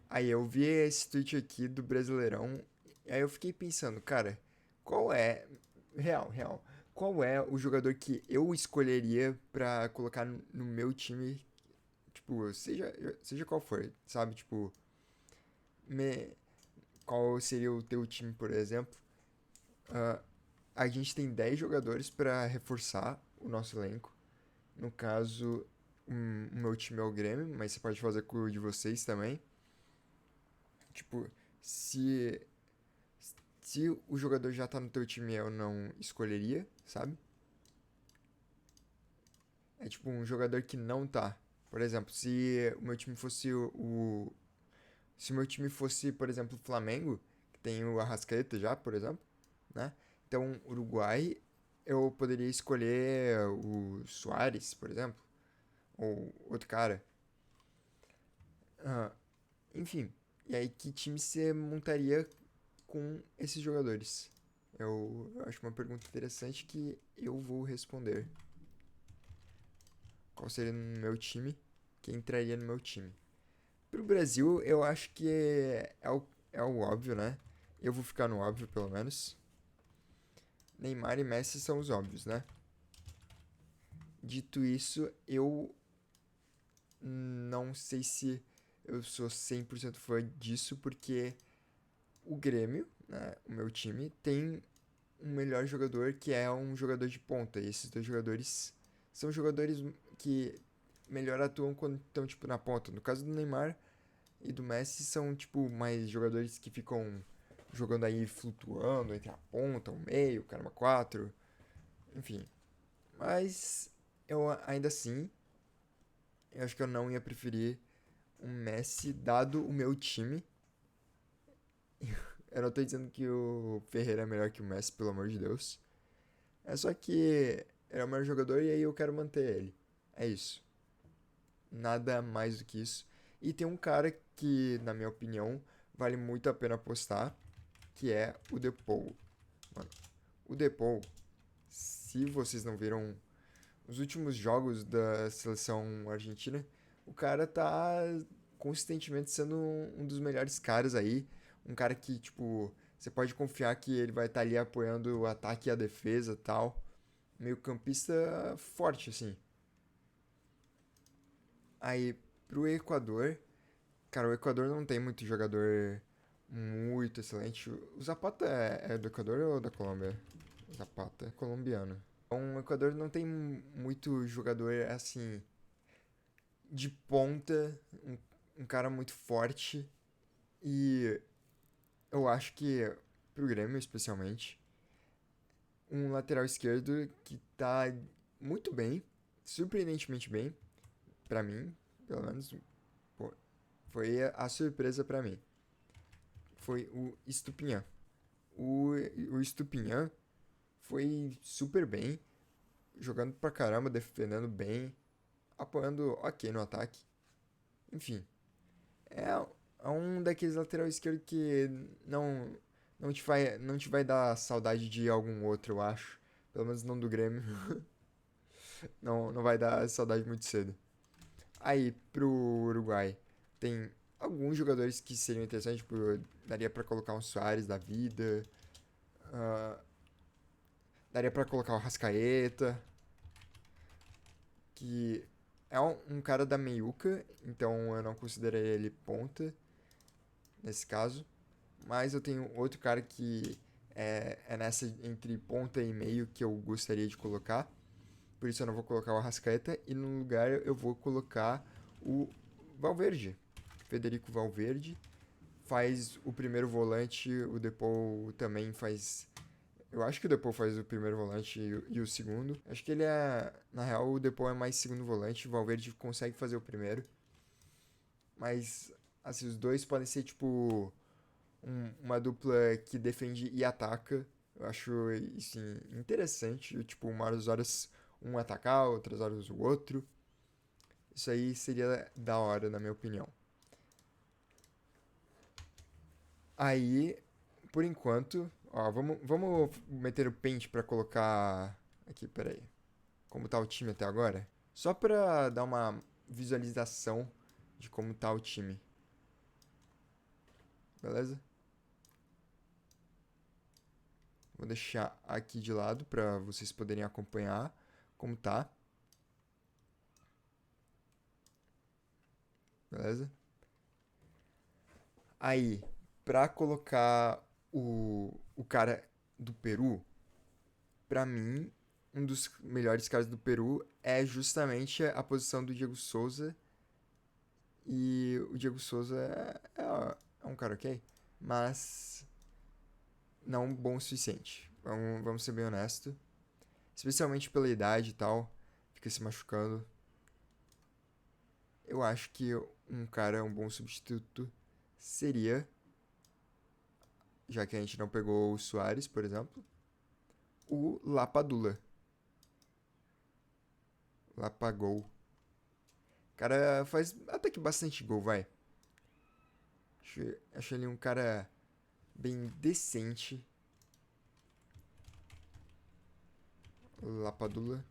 Aí eu vi esse tweet aqui do Brasileirão, aí eu fiquei pensando, cara, qual é, real, qual é o jogador que eu escolheria pra colocar no meu time, tipo, seja qual for, sabe? Tipo, me- qual seria o teu time, por exemplo? Ah, a gente tem 10 jogadores pra reforçar o nosso elenco. No caso, o meu time é o Grêmio, mas você pode fazer com o de vocês também. Tipo, se se o jogador já tá no teu time, eu não escolheria, sabe? É tipo um jogador que não tá. Por exemplo, se o meu time fosse se o meu time fosse, por exemplo, o Flamengo, que tem o Arrascaeta já, por exemplo, né? Então, Uruguai, eu poderia escolher o Soares, por exemplo, ou outro cara. Ah, enfim, e aí que time você montaria com esses jogadores? Eu acho uma pergunta interessante que eu vou responder. Qual seria no meu time? Quem entraria no meu time? Pro Brasil, eu acho que é o óbvio, né? Eu vou ficar no óbvio, pelo menos. Neymar e Messi são os óbvios, né? Dito isso, eu não sei se eu sou 100% fã disso, porque o Grêmio, né, o meu time, tem um melhor jogador que é um jogador de ponta. E esses dois jogadores são jogadores que melhor atuam quando estão tipo na ponta. No caso do Neymar e do Messi são tipo mais jogadores que ficam jogando aí flutuando entre a ponta, o meio, o caramba 4, enfim. Mas eu ainda assim, eu acho que eu não ia preferir um Messi dado o meu time. Eu não tô dizendo que o Ferreira é melhor que o Messi, pelo amor de Deus. É só que ele é o melhor jogador e aí eu quero manter ele. É isso. Nada mais do que isso. E tem um cara que, na minha opinião, vale muito a pena apostar, que é o Depou. Mano, o Depou, se vocês não viram os últimos jogos da seleção argentina, o cara tá consistentemente sendo um dos melhores caras aí. Um cara que, tipo, você pode confiar que ele vai estar ali apoiando o ataque e a defesa e tal. Meio campista forte, assim. Aí, pro Equador, cara, o Equador não tem muito jogador muito excelente. O Zapata é do Equador ou da Colômbia? O Zapata é colombiano. Então, o Equador não tem muito jogador assim de ponta, um cara muito forte. E eu acho que pro Grêmio, especialmente, um lateral esquerdo que tá muito bem, surpreendentemente bem, pra mim, pelo menos, pô, foi a surpresa pra mim. Foi o Estupinhan. O, o Estupinhan foi super bem, jogando pra caramba, defendendo bem, apoiando ok no ataque. Enfim, é, é um daqueles lateral esquerdo que não te vai dar saudade de algum outro, eu acho. Pelo menos não do Grêmio. Não vai dar saudade muito cedo. Aí, pro Uruguai, tem alguns jogadores que seriam interessantes, tipo, daria pra colocar um Soares da vida, ah, daria pra colocar o Rascaeta, que é um cara da meiuca, então eu não consideraria ele ponta nesse caso. Mas eu tenho outro cara que é nessa entre ponta e meio que eu gostaria de colocar. Por isso eu não vou colocar o Arrascaeta. E no lugar eu vou colocar o Valverde. Federico Valverde faz o primeiro volante. O Depou também faz. Eu acho que o Depou faz o primeiro volante e o segundo. Acho que ele é. Na real, o Depou é mais segundo volante. O Valverde consegue fazer o primeiro. Mas, assim, os dois podem ser tipo uma dupla que defende e ataca. Eu acho isso interessante. Tipo, umas horas um atacar, outras horas o outro. Isso aí seria da hora, na minha opinião. Aí, por enquanto, ó, vamos meter o pente pra colocar. Aqui, peraí. Como tá o time até agora? Só pra dar uma visualização de como tá o time. Beleza? Vou deixar aqui de lado para vocês poderem acompanhar como tá. Beleza? Aí, pra colocar o cara do Peru, pra mim, um dos melhores caras do Peru é justamente a posição do Diego Souza. E o Diego Souza é um cara ok, mas não bom o suficiente. Vamos ser bem honestos. Especialmente pela idade e tal, fica se machucando. Eu acho que um bom substituto seria, já que a gente não pegou o Soares, por exemplo, o Lapadula. Lapagol. O cara faz até que bastante gol, vai. Acho ele um cara bem decente. Lapadula.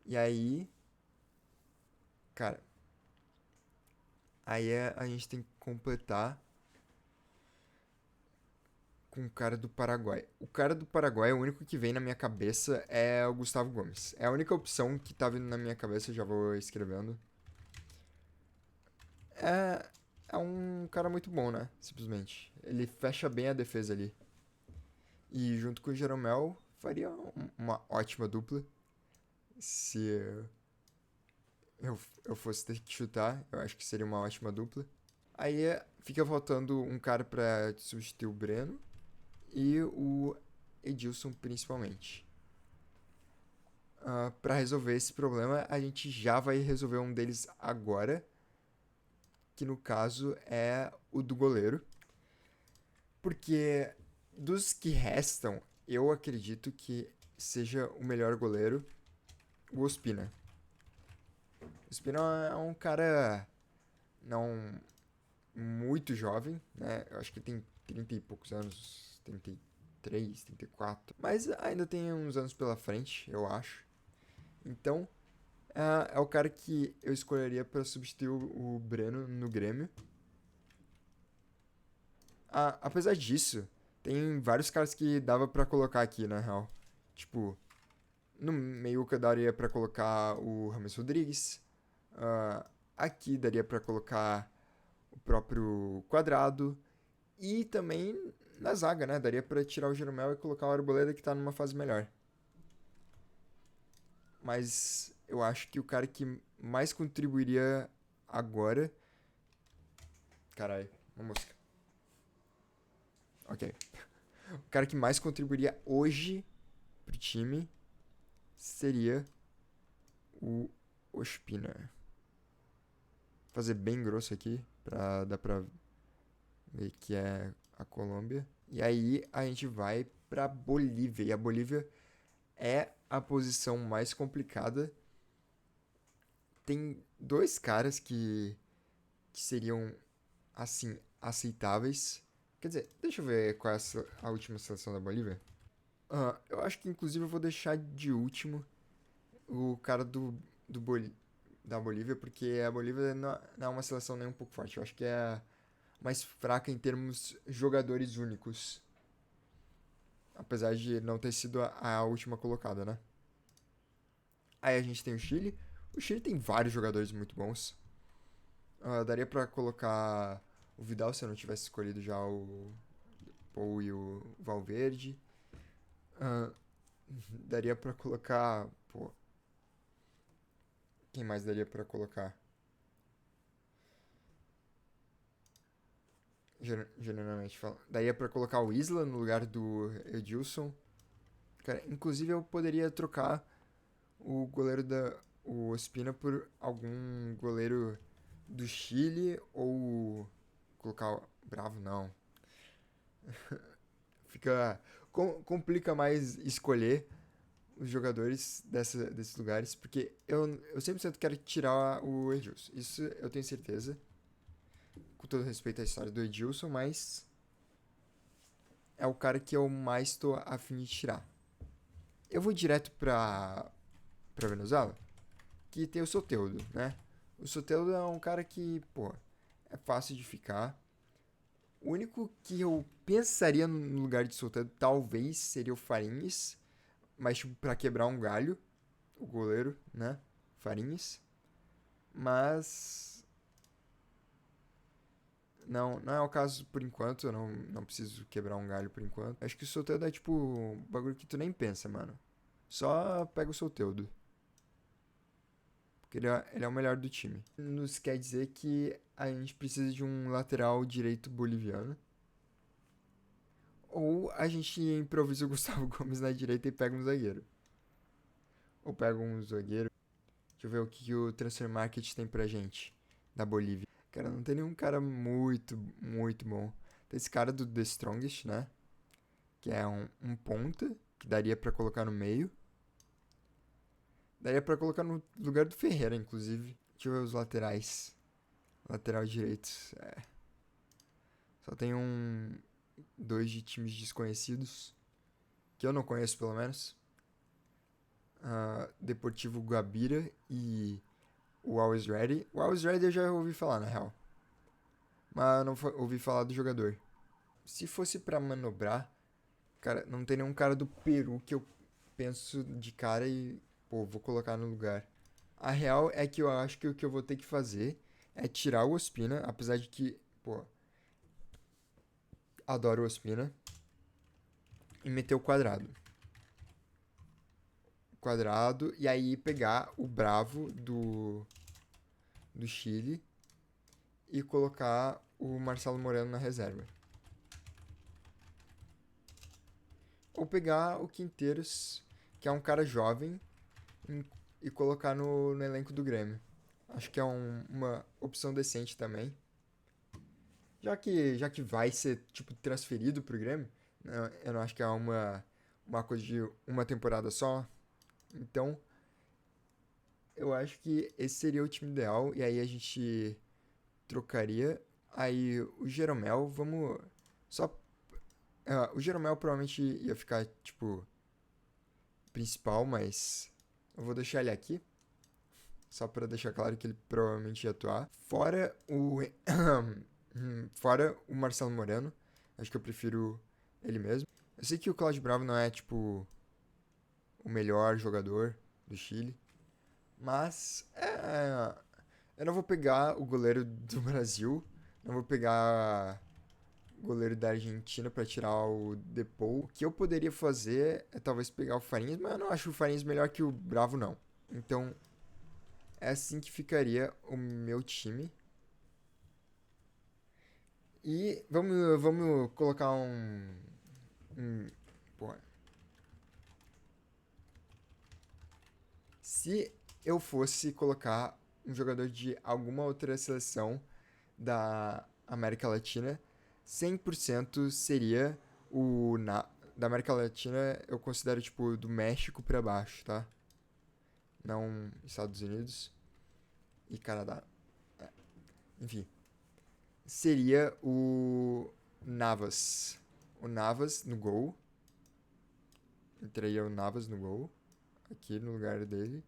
E aí, cara, a gente tem que completar com o cara do Paraguai. O cara do Paraguai, o único que vem na minha cabeça é o Gustavo Gomes. É a única opção que tá vindo na minha cabeça, eu já vou escrevendo. É um cara muito bom, né? Simplesmente. Ele fecha bem a defesa ali. E junto com o Jeromel, faria uma ótima dupla. Se eu fosse ter que chutar, eu acho que seria uma ótima dupla. Aí fica faltando um cara pra substituir o Breno e o Edilson principalmente. Para resolver esse problema, a gente já vai resolver um deles agora, que no caso é o do goleiro. Porque dos que restam, eu acredito que seja o melhor goleiro o Ospina. O Ospina é um cara não muito jovem, né? Eu acho que tem 30 e poucos anos, 33, 34. Mas ainda tem uns anos pela frente, eu acho. Então, é o cara que eu escolheria para substituir o Breno no Grêmio. Apesar disso, tem vários caras que dava para colocar aqui, na real. Tipo, no meiuca daria para colocar o Rames Rodrigues. Aqui daria para colocar o próprio Quadrado. E também na zaga, né? Daria para tirar o Jeromel e colocar o Arboleda que tá numa fase melhor. Mas eu acho que o cara que mais contribuiria agora. Caralho, uma mosca. Ok. O cara que mais contribuiria hoje pro time seria o Ospina. Fazer bem grosso aqui, pra dar pra ver que é a Colômbia. E aí a gente vai pra Bolívia. E a Bolívia é a posição mais complicada. Tem dois caras que seriam, assim, aceitáveis. Quer dizer, deixa eu ver qual é a última seleção da Bolívia. Eu acho que inclusive eu vou deixar de último o cara da Bolívia, porque a Bolívia não é uma seleção nem um pouco forte. Eu acho que é a mais fraca em termos jogadores únicos. Apesar de não ter sido a última colocada, né? Aí a gente tem o Chile. O Chile tem vários jogadores muito bons. Daria pra colocar o Vidal se eu não tivesse escolhido já o Paul e o Valverde. Ah, daria pra colocar. Pô. Quem mais daria pra colocar? Generalmente falo. Daria pra colocar o Isla no lugar do Edilson. Cara, inclusive eu poderia trocar o goleiro o Ospina por algum goleiro do Chile ou colocar o Bravo, não. Fica complica mais escolher os jogadores desses lugares, porque eu 100% quero tirar o Edilson. Isso eu tenho certeza. Com todo respeito à história do Edilson, mas é o cara que eu mais tô a fim de tirar. Eu vou direto pra Venezuela, que tem o Soteldo, né? O Soteldo é um cara que, pô, é fácil de ficar. O único que eu pensaria no lugar de Soteldo talvez seria o Farinhas, mas tipo, pra quebrar um galho, o goleiro, né? Farinhas. Mas não é o caso por enquanto, eu não preciso quebrar um galho por enquanto. Acho que o Soteldo é tipo um bagulho que tu nem pensa, mano. Só pega o Soteldo. Porque ele é o melhor do time. Nos quer dizer que a gente precisa de um lateral direito boliviano. Ou a gente improvisa o Gustavo Gomes na direita e pega um zagueiro. Ou pega um zagueiro. Deixa eu ver o que o Transfer Market tem pra gente da Bolívia. Cara, não tem nenhum cara muito bom. Tem esse cara do The Strongest, né? Que é um ponta, que daria pra colocar no meio. Daria pra colocar no lugar do Ferreira, inclusive. Deixa eu ver os laterais. Lateral direito. Só tem dois de times desconhecidos. Que eu não conheço, pelo menos. Deportivo Guabira e o Always Ready. O Always Ready eu já ouvi falar, na real. Mas eu não ouvi falar do jogador. Se fosse pra manobrar, cara, não tem nenhum cara do Peru que eu penso de cara e, pô, vou colocar no lugar. A real é que eu acho que o que eu vou ter que fazer é tirar o Ospina, apesar de que, pô, adoro o Ospina, e meter o Quadrado. Quadrado, e aí pegar o Bravo do Chile e colocar o Marcelo Moreno na reserva. Ou pegar o Quinteiros, que é um cara jovem, e colocar no elenco do Grêmio. Acho que é uma opção decente também. Já que vai ser, tipo, transferido pro Grêmio, né, eu não acho que é uma coisa de uma temporada só. Então, eu acho que esse seria o time ideal. E aí a gente trocaria. Aí o Jeromel, vamos. Só. O Jeromel provavelmente ia ficar, tipo, principal, mas eu vou deixar ele aqui. Só pra deixar claro que ele provavelmente ia atuar. Fora o Marcelo Moreno. Acho que eu prefiro ele mesmo. Eu sei que o Cláudio Bravo não é, tipo, o melhor jogador do Chile. Mas, eu não vou pegar o goleiro do Brasil. Não vou pegar o goleiro da Argentina pra tirar o Depou. O que eu poderia fazer é talvez pegar o Farinhas, mas eu não acho o Farinhas melhor que o Bravo, não. Então, é assim que ficaria o meu time. E vamos colocar um. Pô, se eu fosse colocar um jogador de alguma outra seleção da América Latina, 100% seria da América Latina, eu considero tipo do México pra baixo, tá? Não Estados Unidos e Canadá. Enfim, seria o Navas. O Navas no gol. Entraria o Navas no gol, aqui no lugar dele.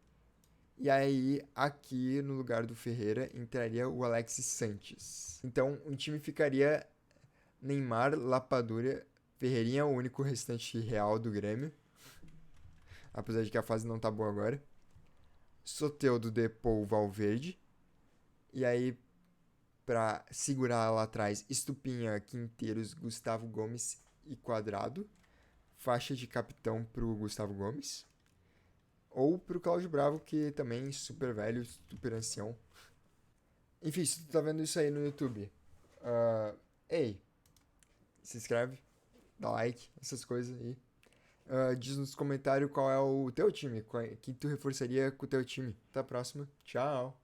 E aí, aqui no lugar do Ferreira, entraria o Alexis Sanches. Então, o time ficaria Neymar, Lapadura, Ferreirinha, o único restante real do Grêmio. Apesar de que a fase não tá boa agora. Soteldo, Depou, Valverde. E aí, pra segurar lá atrás, Estupinha, Quinteiros, Gustavo Gomes e Quadrado. Faixa de capitão pro Gustavo Gomes. Ou pro Cláudio Bravo, que também é super velho, super ancião. Enfim, se tu tá vendo isso aí no YouTube, ei, se inscreve, dá like, essas coisas aí. Diz nos comentários qual é o teu time, quem tu reforçaria com o teu time. Até a próxima, tchau!